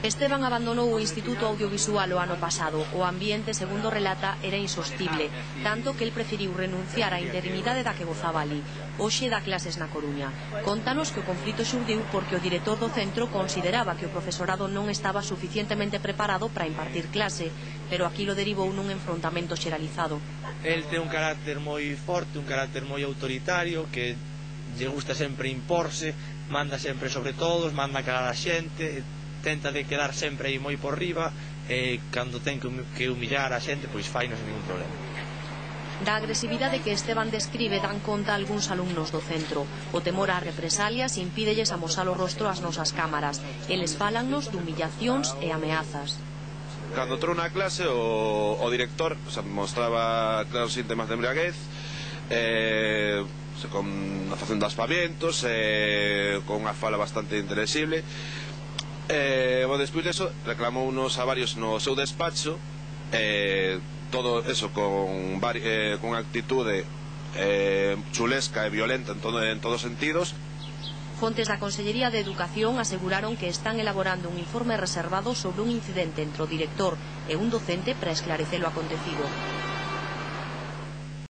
Esteban abandonou o Instituto Audiovisual o ano pasado. O ambiente, segundo relata, era insostible, tanto que el preferiu renunciar á interinidade da que gozaba ali. Hoxe dá clases na Coruña. Contanos que o conflito xurdiu porque o director do centro consideraba que o profesorado non estaba suficientemente preparado para impartir clase, pero aquilo derivou nun enfrontamento xeralizado. El ten un carácter moi forte, un carácter moi autoritario, que lle gusta sempre imporse, manda sempre sobre todos, manda calar a xente, tenta de quedar sempre aí moi por riba, e cando ten que humillar a xente, pois fai non sen ningún problema. Da agresividade que Esteban describe dan conta algúns alumnos do centro. O temor ás represalias impídelles amosar o rostro ás nosas cámaras. Eles fálannos de humillacións e ameazas. Cando entrou na clase, o director mostraba claros síntomas de embriaguez, facendo aspavientos, con unha fala bastante intelixible. Despois disso reclamounos a varios no seu despacho, todo eso con actitude chulesca e violenta en todos os sentidos. Fontes da Consellería de Educación aseguraron que están elaborando un informe reservado sobre un incidente entre o director e un docente para esclarecer o acontecido.